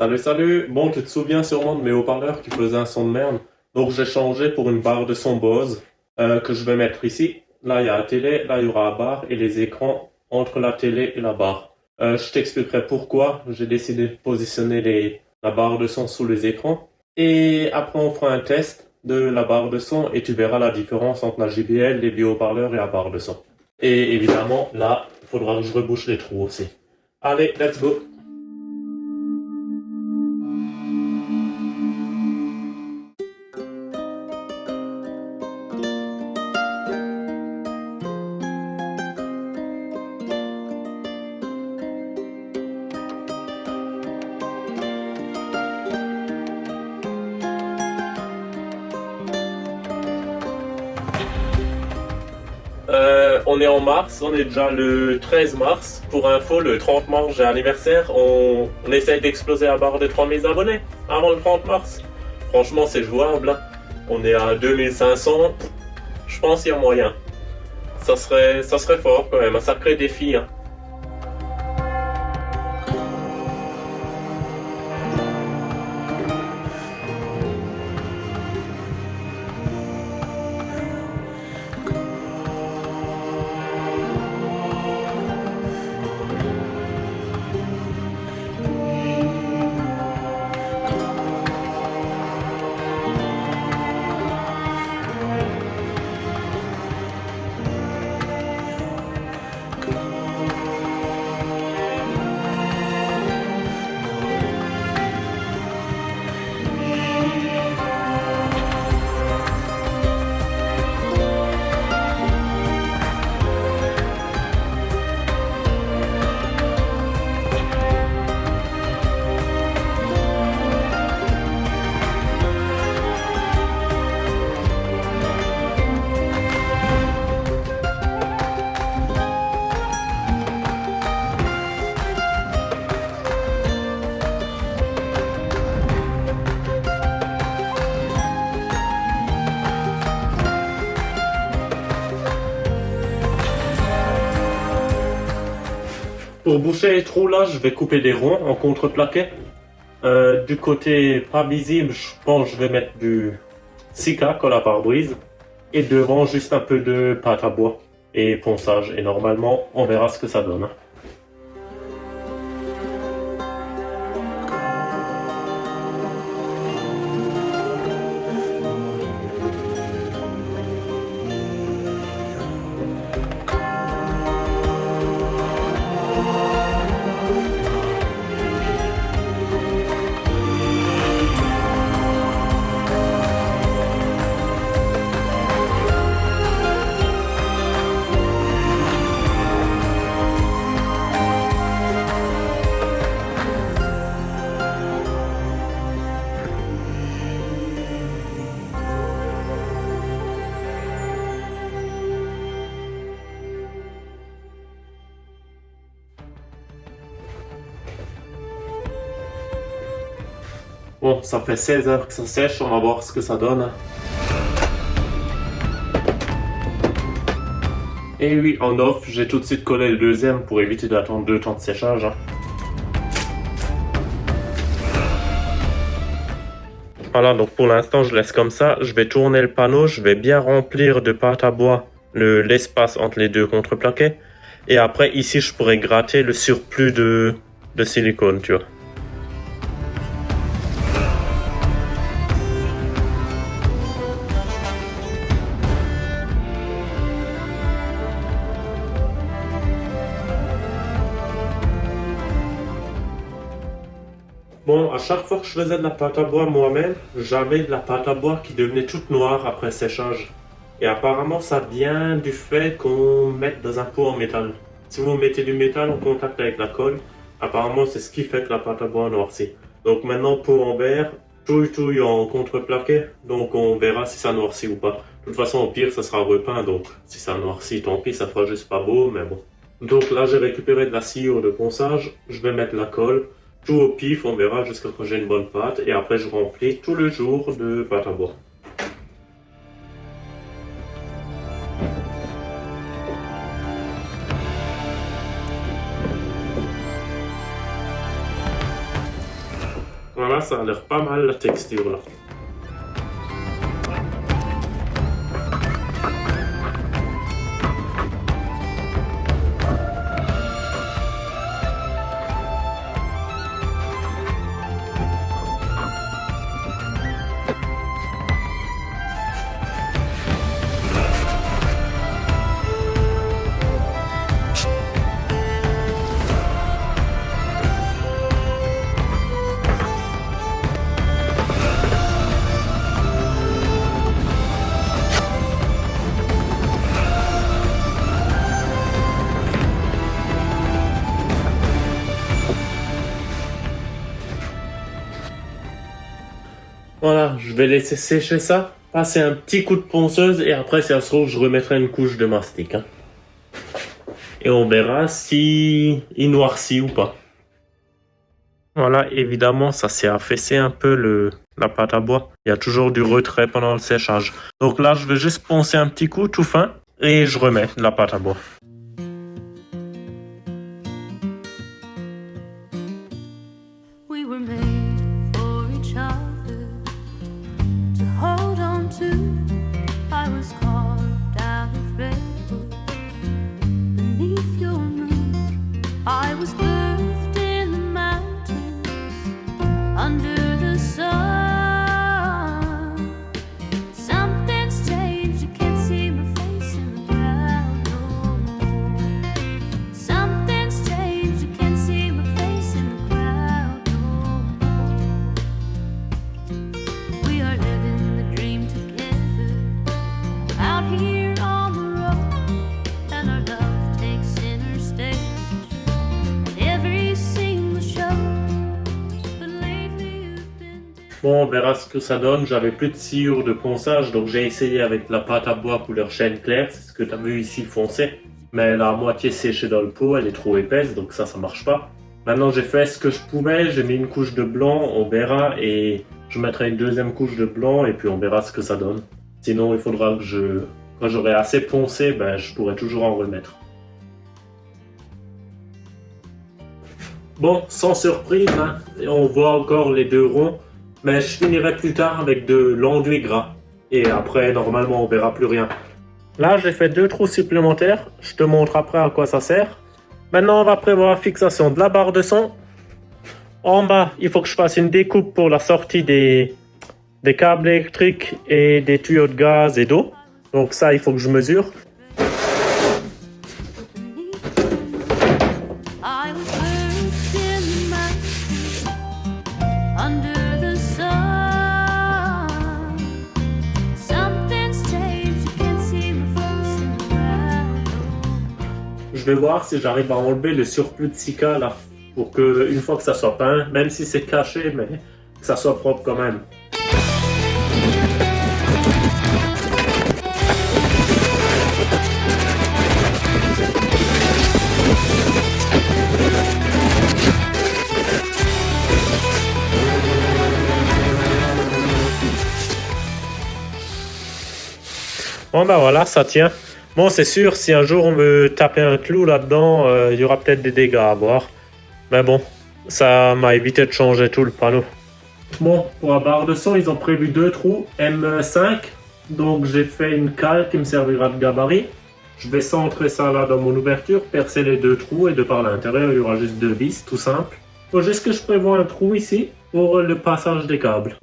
Salut, salut! Bon, tu te souviens sûrement de mes haut-parleurs qui faisaient un son de merde. Donc j'ai changé pour une barre de son Bose que je vais mettre ici. Là, il y a la télé, là, il y aura la barre et les écrans entre la télé et la barre. Je t'expliquerai pourquoi j'ai décidé de positionner la barre de son sous les écrans. Et après, on fera un test de la barre de son et tu verras la différence entre la JBL, les vieux haut-parleurs et la barre de son. Et évidemment, là, il faudra que je rebouche les trous aussi. Allez, let's go! On est en mars, on est déjà le 13 mars. Pour info, le 30 mars, j'ai anniversaire. On essaye d'exploser la barre des 3000 abonnés avant le 30 mars. Franchement, c'est jouable, hein. On est à 2500. Je pense qu'il y a moyen. Ça serait fort quand même, un sacré défi, hein. Pour boucher les trous là, je vais couper des ronds en contreplaqué. Du côté pas visible, je pense que je vais mettre du Sika, colle à pare-brise. Et devant, juste un peu de pâte à bois et ponçage. Et normalement, on verra ce que ça donne, hein. Bon, ça fait 16 heures que ça sèche, on va voir ce que ça donne. Et oui, en off, j'ai tout de suite collé le deuxième pour éviter d'attendre 2 temps de séchage, hein. Voilà, donc pour l'instant, je laisse comme ça. Je vais tourner le panneau, je vais bien remplir de pâte à bois l'espace entre les deux contreplaqués. Et après, ici, je pourrais gratter le surplus de silicone, tu vois. Bon, à chaque fois que je faisais de la pâte à bois moi-même, j'avais de la pâte à bois qui devenait toute noire après séchage. Et apparemment, ça vient du fait qu'on mette dans un pot en métal. Si vous mettez du métal en contact avec la colle, apparemment, c'est ce qui fait que la pâte à bois noircit. Donc maintenant, pot en verre, touille en contreplaqué, donc on verra si ça noircit ou pas. De toute façon, au pire, ça sera repeint, donc si ça noircit, tant pis, ça fera juste pas beau, mais bon. Donc là, j'ai récupéré de la sciure de ponçage, je vais mettre la colle. Tout au pif, on verra jusqu'à ce que j'ai une bonne pâte. Et après, je remplis tout le jour de pâte à bois. Voilà, ça a l'air pas mal la texture là. Voilà, je vais laisser sécher ça, passer un petit coup de ponceuse et après si ça se trouve je remettrai une couche de mastic. Hein. Et on verra si il noircit ou pas. Voilà, évidemment ça s'est affaissé un peu la pâte à bois. Il y a toujours du retrait pendant le séchage. Donc là je vais juste poncer un petit coup tout fin et je remets la pâte à bois. We were made for each other to hold on to. I was carved out of redwood beneath your moon. I was birthed in the mountains under the sun. Something's changed, you can't see my face in the crowd no more. Something's changed, you can't see my face in the crowd no more. We are living the dream together out here on the road, and our love takes center stage at every single show. But lately you've been Bon, on verra ce que ça donne. J'avais plus de sciure de ponçage, donc j'ai essayé avec la pâte à bois couleur chêne clair. C'est ce que tu as vu ici foncé. Mais elle a à moitié séché dans le pot, elle est trop épaisse, donc ça marche pas. Maintenant, j'ai fait ce que je pouvais. J'ai mis une couche de blanc, on verra, et je mettrai une deuxième couche de blanc, et puis on verra ce que ça donne. Sinon, il faudra que quand j'aurai assez poncé, je pourrai toujours en remettre. Bon, sans surprise, hein, on voit encore les deux ronds. Mais je finirai plus tard avec de l'enduit gras. Et après, normalement, on verra plus rien. Là, j'ai fait 2 trous supplémentaires. Je te montre après à quoi ça sert. Maintenant, on va prévoir la fixation de la barre de son. En bas, il faut que je fasse une découpe pour la sortie des câbles électriques et des tuyaux de gaz et d'eau. Donc ça, il faut que je mesure. I was birthed in the mountains under the sun. Something's changed, you can't see my face in the crowd. Je vais voir si j'arrive à enlever le surplus de silica là. Pour que, une fois que ça soit peint, même si c'est caché, mais que ça soit propre quand même. Bon ben voilà, ça tient. Bon, c'est sûr, si un jour on veut taper un clou là-dedans, il y aura peut-être des dégâts à voir. Mais bon, ça m'a évité de changer tout le panneau. Bon, pour la barre de son, ils ont prévu 2 trous M5. Donc j'ai fait une cale qui me servira de gabarit. Je vais centrer ça là dans mon ouverture, percer les 2 trous et de par l'intérieur, il y aura juste 2 vis, tout simple. Faut juste que je prévoie un trou ici pour le passage des câbles.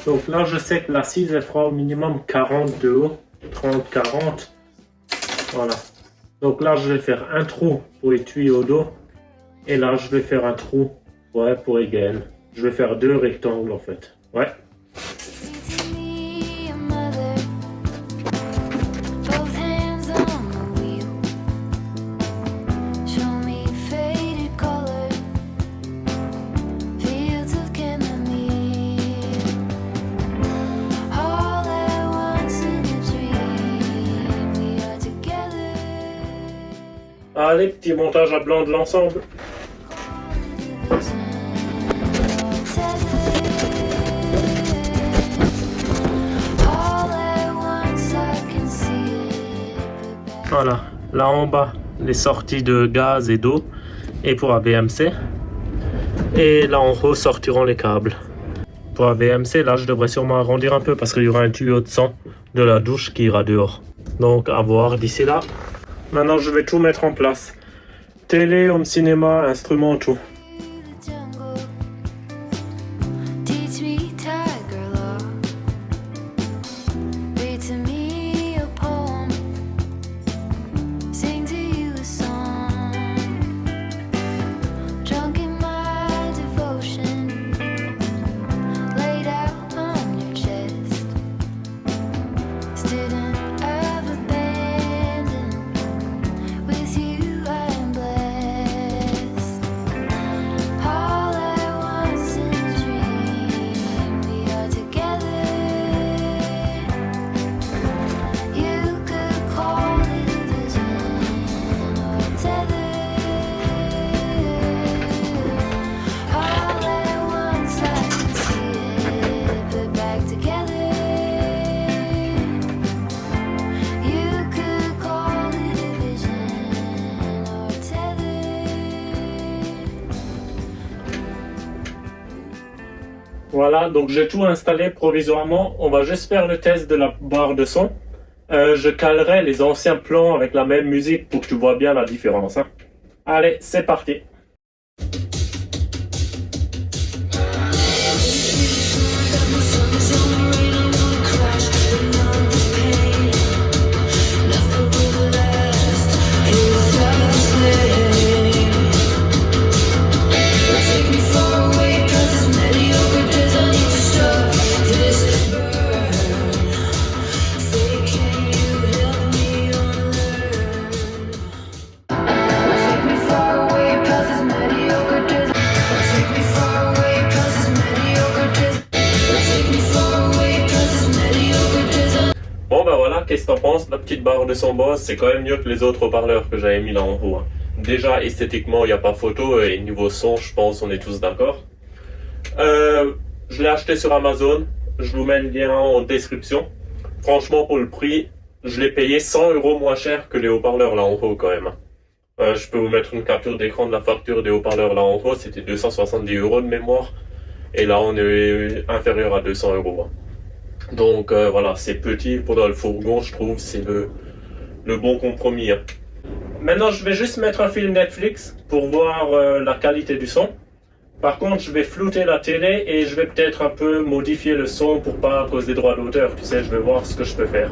Donc là, je sais que l'assise, elle fera au minimum 40 de haut, 30-40. Voilà. Donc là, je vais faire un trou pour les tuyaux d'eau. Et là, je vais faire un trou pour les gaines. Je vais faire 2 rectangles en fait. Ouais. Allez, petit montage à blanc de l'ensemble. Voilà, là en bas, les sorties de gaz et d'eau, et pour AVMC. Et là en haut sortiront les câbles. Pour AVMC, là je devrais sûrement arrondir un peu parce qu'il y aura un tuyau de sang de la douche qui ira dehors. Donc à voir d'ici là. Maintenant je vais tout mettre en place. Télé, home cinéma, instruments, tout. The jungle, teach me tiger law. Read to me a poem, sing to you a song. Drunk in my devotion, laid out on your chest. Student of abandon, with you I'm blessed. All at once in a dream, we are together. You could call it a vision or a tether. All at once I can see it put back together. You could call it a vision or a tether. Voilà, donc j'ai tout installé provisoirement. On va juste faire le test de la barre de son. Je calerai les anciens plans avec la même musique pour que tu vois bien la différence, hein. Allez, c'est parti. Bon ben voilà, qu'est-ce que t'en penses? La petite barre de son Bose, c'est quand même mieux que les autres haut-parleurs que j'avais mis là en haut, hein. Déjà, esthétiquement, il n'y a pas photo, et niveau son, je pense on est tous d'accord. Je l'ai acheté sur Amazon, je vous mets le lien en description. Franchement, pour le prix, je l'ai payé 100 € moins cher que les haut-parleurs là en haut quand même. Je peux vous mettre une capture d'écran de la facture des haut-parleurs là en haut, c'était 270 € de mémoire. Et là, on est inférieur à 200 €, hein. Donc voilà, c'est petit pour dans le fourgon, je trouve, c'est le bon compromis, hein. Maintenant, je vais juste mettre un film Netflix pour voir la qualité du son. Par contre, je vais flouter la télé et je vais peut-être un peu modifier le son pour pas à cause des droits d'auteur, tu sais, je vais voir ce que je peux faire.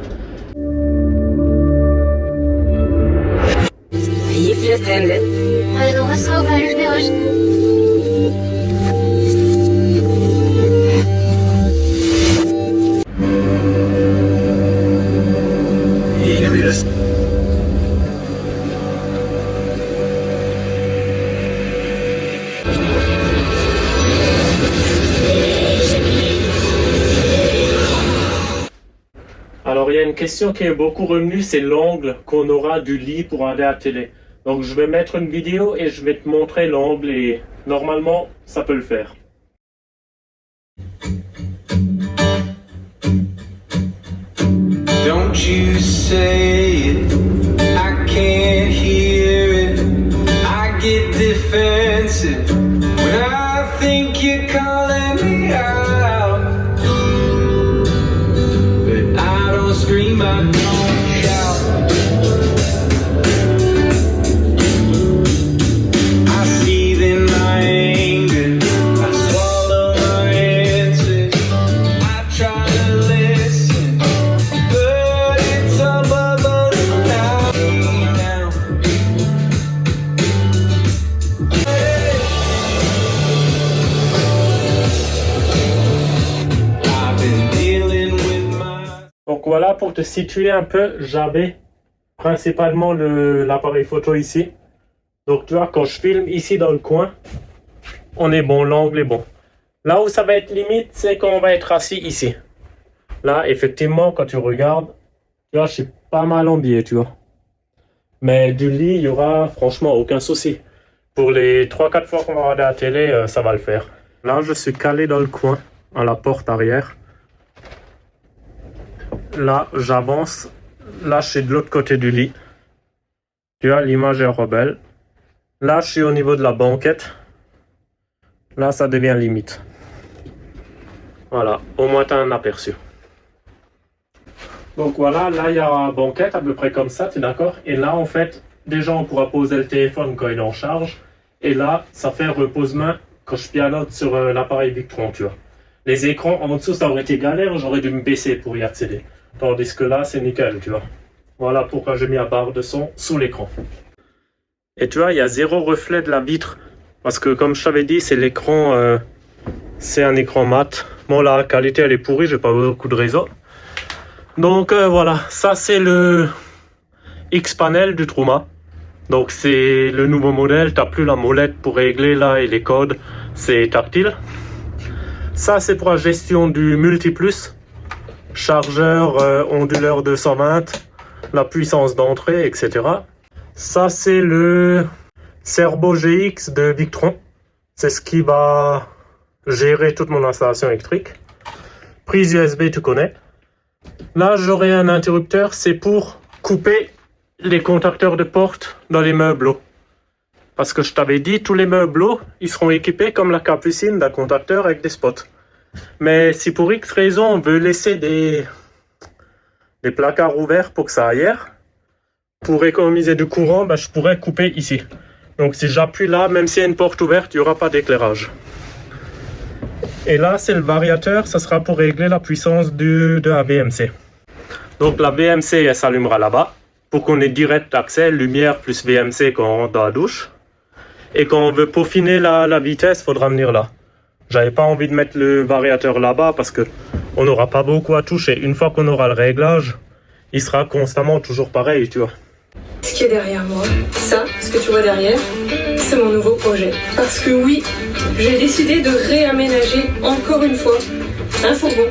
Alors, il y a une question qui est beaucoup revenue, c'est l'angle qu'on aura du lit pour aller à la télé. Donc, je vais mettre une vidéo et je vais te montrer l'angle et normalement, ça peut le faire. Don't you say it, I can't hear it. I get defensive when I think you're calling me out. But I don't scream, I don't shout. I seethe in my anger, I swallow my answers. I try to listen, but it's a bubble now. I've been dealing with my. Donc voilà, pour te situer un peu, j'avais principalement l'appareil photo ici. Donc tu vois, quand je filme ici dans le coin, on est bon, l'angle est bon. Là où ça va être limite, c'est quand on va être assis ici. Là, effectivement, quand tu regardes, tu vois, je suis pas mal en biais, tu vois. Mais du lit, il y aura franchement aucun souci. Pour les 3-4 fois qu'on va regarder la télé, ça va le faire. Là, je suis calé dans le coin, à la porte arrière. Là, j'avance. Là, je suis de l'autre côté du lit. Tu vois, l'image est rebelle. Là, je suis au niveau de la banquette. Là, ça devient limite. Voilà, au moins tu as un aperçu. Donc voilà, là il y a une banquette à peu près comme ça, tu es d'accord? Et là en fait, déjà on pourra poser le téléphone quand il est en charge. Et là, ça fait repose-main quand je pianote sur l'appareil Victron, tu vois. Les écrans en dessous, ça aurait été galère, j'aurais dû me baisser pour y accéder. Tandis que là, c'est nickel, tu vois. Voilà pourquoi j'ai mis la barre de son sous l'écran. Et tu vois, il y a zéro reflet de la vitre. Parce que comme je t'avais dit, c'est l'écran, c'est un écran mat. Bon, la qualité elle est pourrie, j'ai pas beaucoup de réseau. Donc voilà, ça c'est le X-Panel du Truma. Donc c'est le nouveau modèle, t'as plus la molette pour régler là et les codes, c'est tactile. Ça c'est pour la gestion du multiplus, chargeur onduleur 220, la puissance d'entrée, etc. Ça c'est le Serbo GX de Victron, c'est ce qui va gérer toute mon installation électrique. Prise USB tu connais. Là, j'aurai un interrupteur, c'est pour couper les contacteurs de porte dans les meubles. Parce que je t'avais dit, tous les meubles, ils seront équipés comme la capucine d'un contacteur avec des spots. Mais si pour X raison, on veut laisser des placards ouverts pour que ça aère, pour économiser du courant, ben, je pourrais couper ici. Donc si j'appuie là, même s'il y a une porte ouverte, il n'y aura pas d'éclairage. Et là, c'est le variateur, ça sera pour régler la puissance de la VMC. Donc la VMC, elle s'allumera là-bas, pour qu'on ait direct accès, lumière plus VMC quand on rentre dans la douche. Et quand on veut peaufiner la vitesse, il faudra venir là. J'avais pas envie de mettre le variateur là-bas, parce que on n'aura pas beaucoup à toucher. Une fois qu'on aura le réglage, il sera constamment toujours pareil, tu vois. Ce qui est derrière moi, ça, ce que tu vois derrière, c'est mon nouveau projet. Parce que oui, j'ai décidé de réaménager encore une fois un fourgon.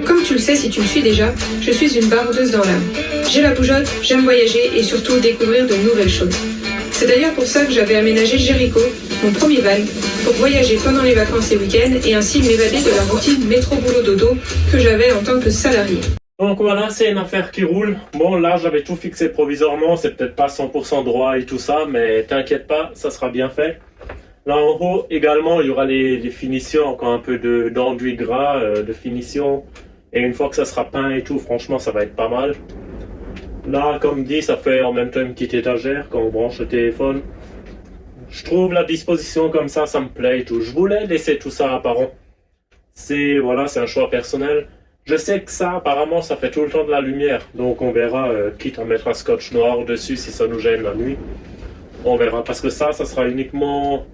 Comme tu le sais si tu me suis déjà, je suis une baroudeuse dans l'âme. J'ai la bougeotte, j'aime voyager et surtout découvrir de nouvelles choses. C'est d'ailleurs pour ça que j'avais aménagé Jericho, mon premier van, pour voyager pendant les vacances et week-ends et ainsi m'évader de la routine métro-boulot-dodo que j'avais en tant que salarié. Donc voilà, c'est une affaire qui roule. Bon, là, j'avais tout fixé provisoirement. C'est peut-être pas 100% droit et tout ça, mais t'inquiète pas, ça sera bien fait. Là, en haut, également, il y aura les finitions, encore un peu d'enduit gras, de finition. Et une fois que ça sera peint et tout, franchement, ça va être pas mal. Là, comme dit, ça fait en même temps une petite étagère quand on branche le téléphone. Je trouve la disposition comme ça me plaît et tout. Je voulais laisser tout ça apparent. Voilà, c'est un choix personnel. Je sais que ça, apparemment, ça fait tout le temps de la lumière. Donc on verra, quitte à mettre un scotch noir dessus si ça nous gêne la nuit. On verra, parce que ça sera uniquement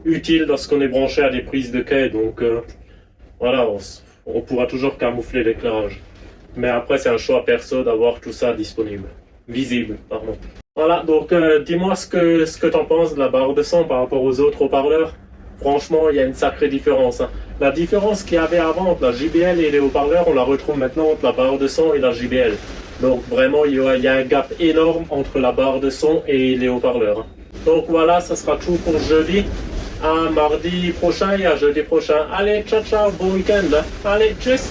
utile lorsqu'on est branché à des prises de quai. Donc voilà, on pourra toujours camoufler l'éclairage. Mais après, c'est un choix perso d'avoir tout ça disponible. Visible, pardon. Voilà, donc dis-moi ce que t'en penses de la barre de son par rapport aux autres haut-parleurs. Franchement, il y a une sacrée différence. Hein. La différence qu'il y avait avant entre la JBL et les haut-parleurs, on la retrouve maintenant entre la barre de son et la JBL. Donc vraiment, il y a un gap énorme entre la barre de son et les haut-parleurs. Donc voilà, ça sera tout pour jeudi. À mardi prochain et à jeudi prochain. Allez, ciao ciao, bon week-end. Allez, tchuss.